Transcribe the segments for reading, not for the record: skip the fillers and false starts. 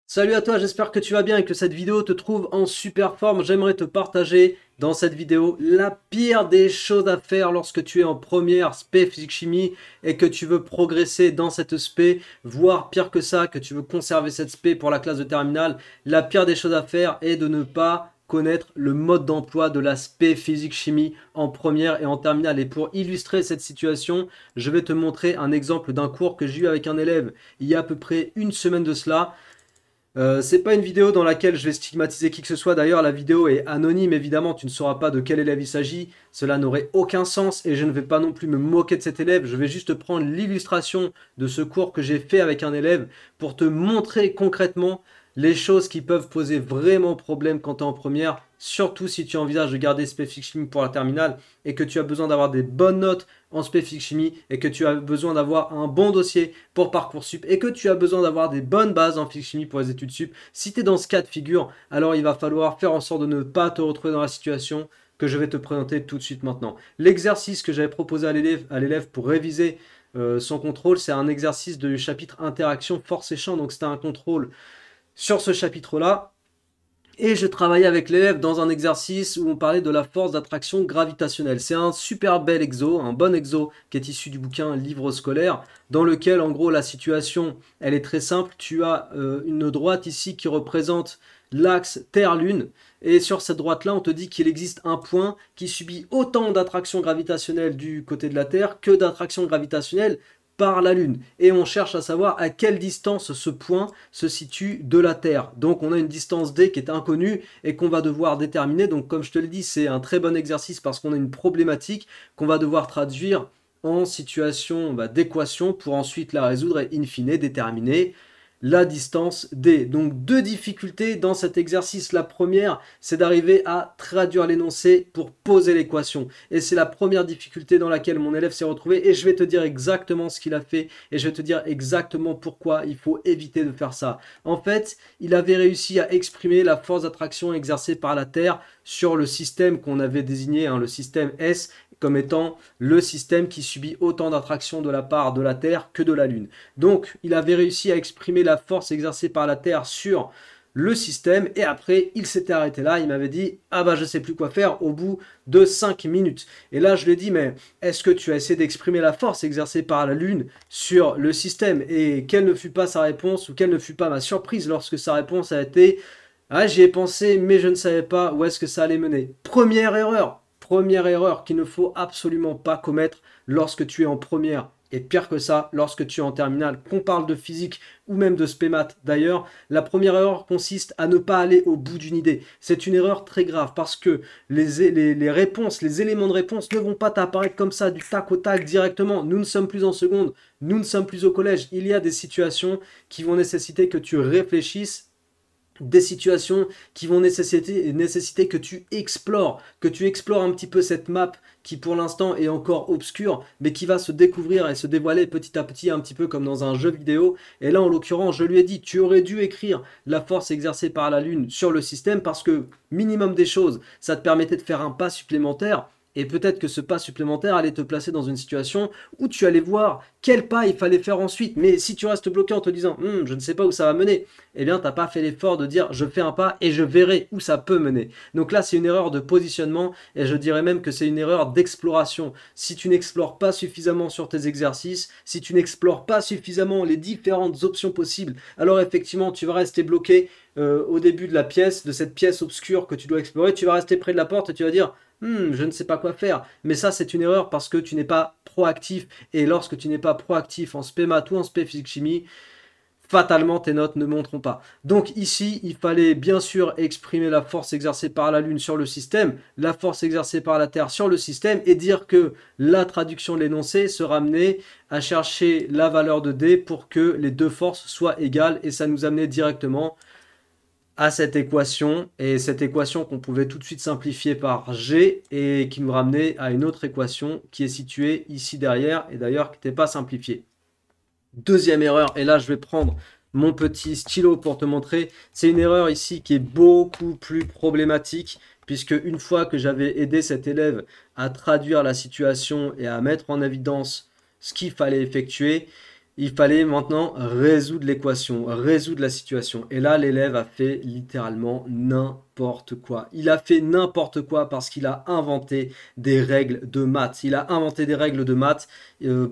Salut à toi, j'espère que tu vas bien et que cette vidéo te trouve en super forme. J'aimerais te partager dans cette vidéo la pire des choses à faire lorsque tu es en première spé physique-chimie et que tu veux progresser dans cette spé, voire pire que ça, que tu veux conserver cette spé pour la classe de terminale. La pire des choses à faire est de ne pas connaître le mode d'emploi de la spé physique-chimie en première et en terminale. Et pour illustrer cette situation, je vais te montrer un exemple d'un cours que j'ai eu avec un élève il y a à peu près une semaine de cela. C'est pas une vidéo dans laquelle je vais stigmatiser qui que ce soit. D'ailleurs, la vidéo est anonyme, évidemment. Tu ne sauras pas de quel élève il s'agit. Cela n'aurait aucun sens et je ne vais pas non plus me moquer de cet élève. Je vais juste prendre l'illustration de ce cours que j'ai fait avec un élève pour te montrer concrètement les choses qui peuvent poser vraiment problème quand tu es en première, surtout si tu envisages de garder spé physique chimie pour la terminale et que tu as besoin d'avoir des bonnes notes en spé physique chimie et que tu as besoin d'avoir un bon dossier pour Parcoursup et que tu as besoin d'avoir des bonnes bases en physique chimie pour les études sup. Si tu es dans ce cas de figure, alors il va falloir faire en sorte de ne pas te retrouver dans la situation que je vais te présenter tout de suite maintenant. L'exercice que j'avais proposé à l'élève pour réviser son contrôle, c'est un exercice du chapitre interaction force et champ. Donc c'était un contrôle sur ce chapitre-là. Et je travaillais avec l'élève dans un exercice où on parlait de la force d'attraction gravitationnelle. C'est un super bel exo, un bon exo qui est issu du bouquin Livre scolaire, dans lequel en gros la situation elle est très simple. Tu as une droite ici qui représente l'axe Terre-Lune. Et sur cette droite-là, on te dit qu'il existe un point qui subit autant d'attraction gravitationnelle du côté de la Terre que d'attraction gravitationnelle par la Lune. Et on cherche à savoir à quelle distance ce point se situe de la Terre. Donc on a une distance D qui est inconnue et qu'on va devoir déterminer. Donc comme je te le dis, c'est un très bon exercice parce qu'on a une problématique qu'on va devoir traduire en situation d'équation pour ensuite la résoudre et in fine déterminer la distance D. Donc deux difficultés dans cet exercice. La première, c'est d'arriver à traduire l'énoncé pour poser l'équation. Et c'est la première difficulté dans laquelle mon élève s'est retrouvé. Et je vais te dire exactement ce qu'il a fait. Et je vais te dire exactement pourquoi il faut éviter de faire ça. En fait, il avait réussi à exprimer la force d'attraction exercée par la Terre sur le système qu'on avait désigné, le système S, comme étant le système qui subit autant d'attraction de la part de la Terre que de la Lune. Donc, il avait réussi à exprimer la force exercée par la Terre sur le système et après il s'était arrêté là, il m'avait dit ah bah je sais plus quoi faire au bout de 5 minutes. Et là je lui ai dit mais est-ce que tu as essayé d'exprimer la force exercée par la Lune sur le système? Et quelle ne fut pas sa réponse ou quelle ne fut pas ma surprise lorsque sa réponse a été ah j'y ai pensé mais je ne savais pas où est-ce que ça allait mener. Première erreur qu'il ne faut absolument pas commettre lorsque tu es en première. Et pire que ça, lorsque tu es en terminale, qu'on parle de physique ou même de spémat d'ailleurs, la première erreur consiste à ne pas aller au bout d'une idée. C'est une erreur très grave parce que les réponses, les éléments de réponse ne vont pas t'apparaître comme ça du tac au tac directement. Nous ne sommes plus en seconde, nous ne sommes plus au collège. Il y a des situations qui vont nécessiter que tu réfléchisses, des situations qui vont nécessiter que tu explores un petit peu cette map qui pour l'instant est encore obscure, mais qui va se découvrir et se dévoiler petit à petit, un petit peu comme dans un jeu vidéo. Et là, en l'occurrence, je lui ai dit, tu aurais dû écrire la force exercée par la Lune sur le système, parce que minimum des choses, ça te permettait de faire un pas supplémentaire. Et peut-être que ce pas supplémentaire allait te placer dans une situation où tu allais voir quel pas il fallait faire ensuite. Mais si tu restes bloqué en te disant je ne sais pas où ça va mener, eh bien, tu n'as pas fait l'effort de dire je fais un pas et je verrai où ça peut mener. Donc là, c'est une erreur de positionnement et je dirais même que c'est une erreur d'exploration. Si tu n'explores pas suffisamment sur tes exercices, si tu n'explores pas suffisamment les différentes options possibles, alors effectivement, tu vas rester bloqué au début de la pièce, de cette pièce obscure que tu dois explorer. Tu vas rester près de la porte et tu vas dire je ne sais pas quoi faire. Mais ça, c'est une erreur parce que tu n'es pas proactif. Et lorsque tu n'es pas proactif en spémat ou en spé physique chimie, fatalement tes notes ne monteront pas. Donc ici, il fallait bien sûr exprimer la force exercée par la Lune sur le système, la force exercée par la Terre sur le système, et dire que la traduction de l'énoncé se ramenait à chercher la valeur de D pour que les deux forces soient égales, et ça nous amenait directement à cette équation, et cette équation qu'on pouvait tout de suite simplifier par G, et qui nous ramenait à une autre équation qui est située ici derrière, et d'ailleurs qui n'était pas simplifiée. Deuxième erreur, et là je vais prendre mon petit stylo pour te montrer, c'est une erreur ici qui est beaucoup plus problématique, puisque une fois que j'avais aidé cet élève à traduire la situation et à mettre en évidence ce qu'il fallait effectuer, Il fallait maintenant résoudre l'équation, résoudre la situation. Et là, l'élève a fait littéralement n'importe quoi. Il a fait n'importe quoi parce qu'il a inventé des règles de maths. Il a inventé des règles de maths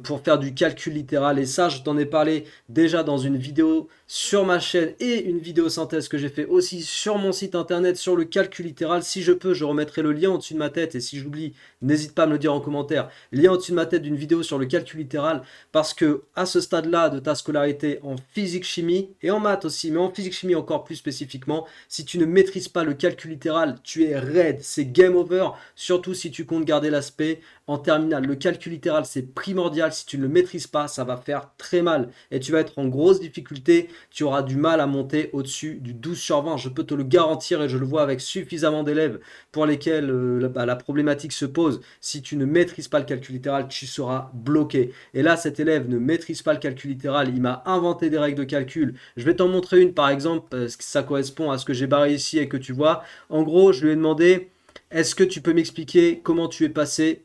pour faire du calcul littéral. Et ça, je t'en ai parlé déjà dans une vidéo sur ma chaîne et une vidéo synthèse que j'ai fait aussi sur mon site internet sur le calcul littéral. Si je peux, je remettrai le lien au-dessus de ma tête. Et si j'oublie, n'hésite pas à me le dire en commentaire. Lien au-dessus de ma tête d'une vidéo sur le calcul littéral. Parce que à ce stade-là de ta scolarité en physique-chimie et en maths aussi, mais en physique-chimie encore plus spécifiquement, si tu ne maîtrises pas le calcul littéral, tu es raide, c'est game over, surtout si tu comptes garder l'aspect en terminale. Le calcul littéral, c'est primordial. Si tu ne le maîtrises pas, ça va faire très mal et tu vas être en grosse difficulté. Tu auras du mal à monter au-dessus du 12 sur 20. Je peux te le garantir et je le vois avec suffisamment d'élèves pour lesquels la problématique se pose. Si tu ne maîtrises pas le calcul littéral, tu seras bloqué. Et là, cet élève ne maîtrise pas le calcul littéral. Il m'a inventé des règles de calcul. Je vais t'en montrer une par exemple, parce que ça correspond à ce que j'ai barré ici et que tu vois. En gros, je lui ai demandé, est-ce que tu peux m'expliquer comment tu es passé,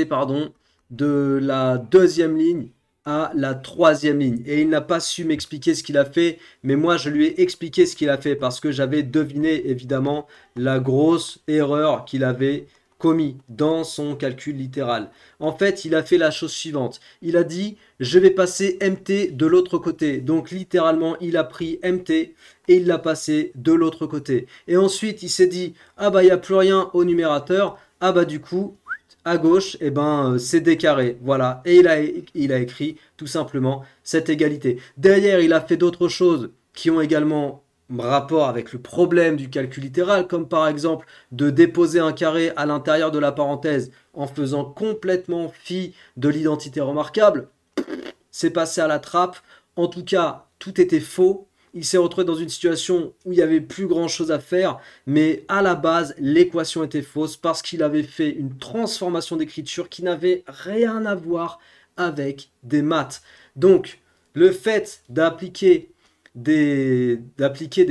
pardon, de la deuxième ligne à la troisième ligne. Et il n'a pas su m'expliquer ce qu'il a fait, mais moi je lui ai expliqué ce qu'il a fait parce que j'avais deviné évidemment la grosse erreur qu'il avait commis dans son calcul littéral. En fait, il a fait la chose suivante. Il a dit, je vais passer MT de l'autre côté. Donc littéralement, il a pris MT et il l'a passé de l'autre côté. Et ensuite, il s'est dit, ah bah il n'y a plus rien au numérateur. Ah bah du coup, à gauche, eh ben, c'est des carrés. Voilà. Et il a écrit tout simplement cette égalité. Derrière, il a fait d'autres choses qui ont également rapport avec le problème du calcul littéral, comme par exemple de déposer un carré à l'intérieur de la parenthèse en faisant complètement fi de l'identité remarquable. C'est passé à la trappe. En tout cas, tout était faux. Il s'est retrouvé dans une situation où il n'y avait plus grand chose à faire, mais à la base, l'équation était fausse parce qu'il avait fait une transformation d'écriture qui n'avait rien à voir avec des maths. Donc, le fait d'appliquer des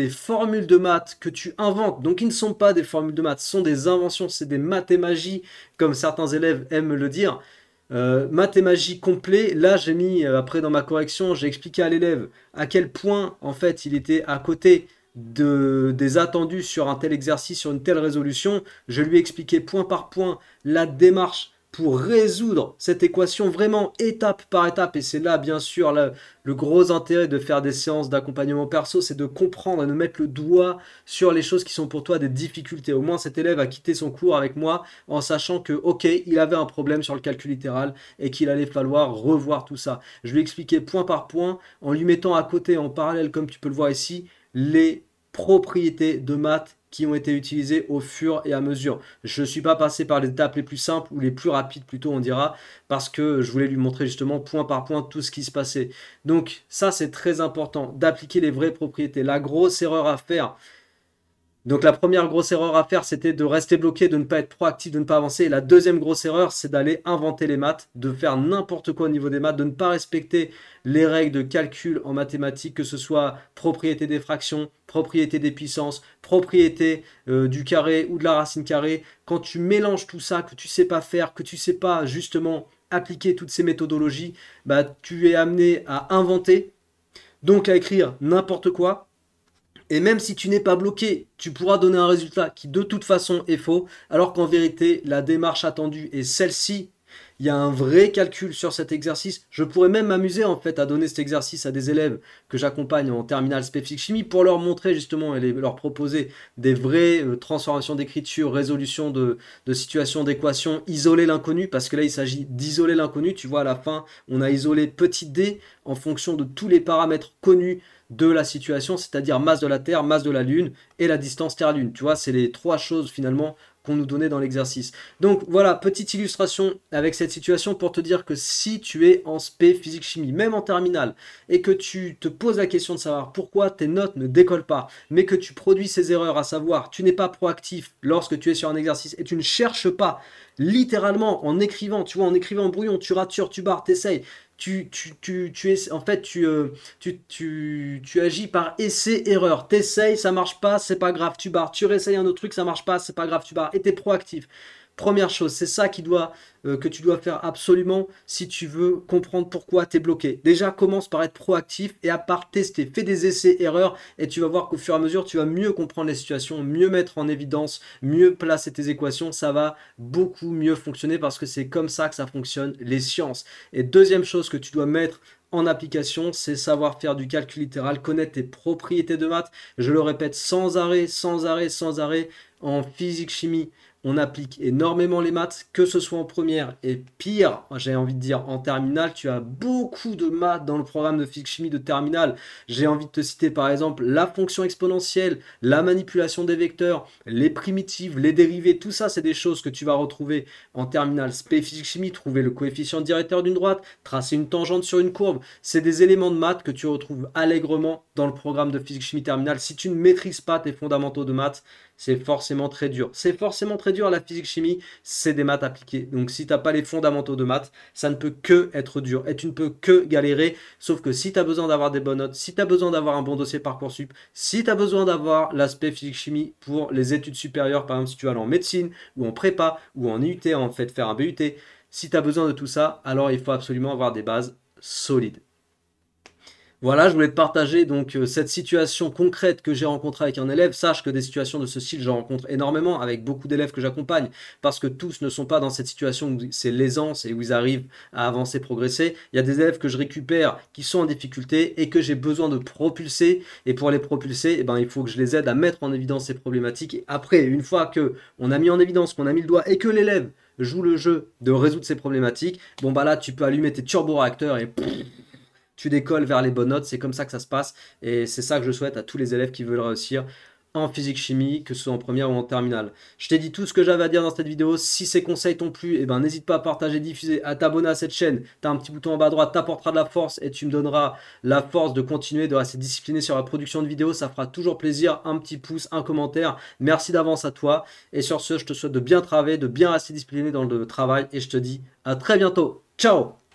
formules de maths que tu inventes, donc qui ne sont pas des formules de maths, ce sont des inventions, c'est des mathémagies, comme certains élèves aiment le dire, mathémagie complet. Là, j'ai mis, après dans ma correction, j'ai expliqué à l'élève à quel point, en fait, il était à côté des attendus sur un tel exercice, sur une telle résolution. Je lui ai expliqué point par point la démarche pour résoudre cette équation vraiment étape par étape. Et c'est là, bien sûr, le gros intérêt de faire des séances d'accompagnement perso, c'est de comprendre et de mettre le doigt sur les choses qui sont pour toi des difficultés. Au moins, cet élève a quitté son cours avec moi en sachant que, ok, il avait un problème sur le calcul littéral et qu'il allait falloir revoir tout ça. Je lui ai expliqué point par point en lui mettant à côté, en parallèle, comme tu peux le voir ici, les propriétés de maths qui ont été utilisées au fur et à mesure. Je ne suis pas passé par les étapes les plus simples ou les plus rapides plutôt on dira, parce que je voulais lui montrer justement point par point tout ce qui se passait. Donc ça c'est très important d'appliquer les vraies propriétés. La grosse erreur à faire, donc la première grosse erreur à faire, c'était de rester bloqué, de ne pas être proactif, de ne pas avancer. Et la deuxième grosse erreur, c'est d'aller inventer les maths, de faire n'importe quoi au niveau des maths, de ne pas respecter les règles de calcul en mathématiques, que ce soit propriété des fractions, propriété des puissances, propriété du carré ou de la racine carrée. Quand tu mélanges tout ça, que tu sais pas faire, que tu sais pas justement appliquer toutes ces méthodologies, bah, tu es amené à inventer, donc à écrire n'importe quoi. Et même si tu n'es pas bloqué, tu pourras donner un résultat qui de toute façon est faux, alors qu'en vérité, la démarche attendue est celle-ci. Il y a un vrai calcul sur cet exercice. Je pourrais même m'amuser en fait à donner cet exercice à des élèves que j'accompagne en terminale spécifique chimie pour leur montrer justement et leur proposer des vraies transformations d'écriture, résolution de situations, d'équations, isoler l'inconnu, parce que là il s'agit d'isoler l'inconnu. Tu vois à la fin, on a isolé petit d en fonction de tous les paramètres connus de la situation, c'est-à-dire masse de la Terre, masse de la Lune et la distance Terre-Lune. Tu vois, c'est les trois choses finalement qu'on nous donnait dans l'exercice. Donc voilà, petite illustration avec cette situation pour te dire que si tu es en spé physique-chimie, même en terminale, et que tu te poses la question de savoir pourquoi tes notes ne décollent pas, mais que tu produis ces erreurs, à savoir tu n'es pas proactif lorsque tu es sur un exercice et tu ne cherches pas littéralement en écrivant, tu vois, en écrivant en brouillon, tu ratures, tu barres, t'essayes, en fait, tu agis par essai-erreur. T'essayes, ça marche pas, c'est pas grave, tu barres. Tu réessayes un autre truc, ça marche pas, c'est pas grave, tu barres. Et t'es proactif. Première chose, c'est ça que tu dois faire absolument si tu veux comprendre pourquoi tu es bloqué. Déjà, commence par être proactif et à part tester. Fais des essais-erreurs et tu vas voir qu'au fur et à mesure, tu vas mieux comprendre les situations, mieux mettre en évidence, mieux placer tes équations. Ça va beaucoup mieux fonctionner parce que c'est comme ça que ça fonctionne, les sciences. Et deuxième chose que tu dois mettre en application, c'est savoir faire du calcul littéral, connaître tes propriétés de maths. Je le répète sans arrêt, sans arrêt, sans arrêt. En physique chimie, on applique énormément les maths, que ce soit en première et pire, j'ai envie de dire en terminale, tu as beaucoup de maths dans le programme de physique chimie de terminale. J'ai envie de te citer par exemple la fonction exponentielle, la manipulation des vecteurs, les primitives, les dérivés, tout ça c'est des choses que tu vas retrouver en terminale spé physique chimie, trouver le coefficient directeur d'une droite, tracer une tangente sur une courbe, c'est des éléments de maths que tu retrouves allègrement dans le programme de physique chimie terminale. Si tu ne maîtrises pas tes fondamentaux de maths, c'est forcément très dur. C'est forcément très dur la physique chimie, c'est des maths appliquées. Donc si tu n'as pas les fondamentaux de maths, ça ne peut que être dur et tu ne peux que galérer. Sauf que si tu as besoin d'avoir des bonnes notes, si tu as besoin d'avoir un bon dossier Parcoursup, si tu as besoin d'avoir l'aspect physique chimie pour les études supérieures, par exemple si tu vas aller en médecine ou en prépa ou en IUT, en fait faire un BUT, si tu as besoin de tout ça, alors il faut absolument avoir des bases solides. Voilà, je voulais te partager donc cette situation concrète que j'ai rencontrée avec un élève. Sache que des situations de ce style, j'en rencontre énormément avec beaucoup d'élèves que j'accompagne parce que tous ne sont pas dans cette situation où c'est l'aisance et où ils arrivent à avancer, progresser. Il y a des élèves que je récupère qui sont en difficulté et que j'ai besoin de propulser. Et pour les propulser, eh ben, il faut que je les aide à mettre en évidence ces problématiques. Et après, une fois qu'on a mis en évidence, qu'on a mis le doigt et que l'élève joue le jeu de résoudre ces problématiques, bon bah là, tu peux allumer tes turboréacteurs et tu décolles vers les bonnes notes, c'est comme ça que ça se passe et c'est ça que je souhaite à tous les élèves qui veulent réussir en physique chimie, que ce soit en première ou en terminale. Je t'ai dit tout ce que j'avais à dire dans cette vidéo. Si ces conseils t'ont plu, eh ben, n'hésite pas à partager, diffuser, à t'abonner à cette chaîne. Tu as un petit bouton en bas à droite, t'apportera de la force et tu me donneras la force de continuer, de rester discipliné sur la production de vidéos. Ça fera toujours plaisir. Un petit pouce, un commentaire. Merci d'avance à toi. Et sur ce, je te souhaite de bien travailler, de bien rester discipliné dans le travail et je te dis à très bientôt. Ciao!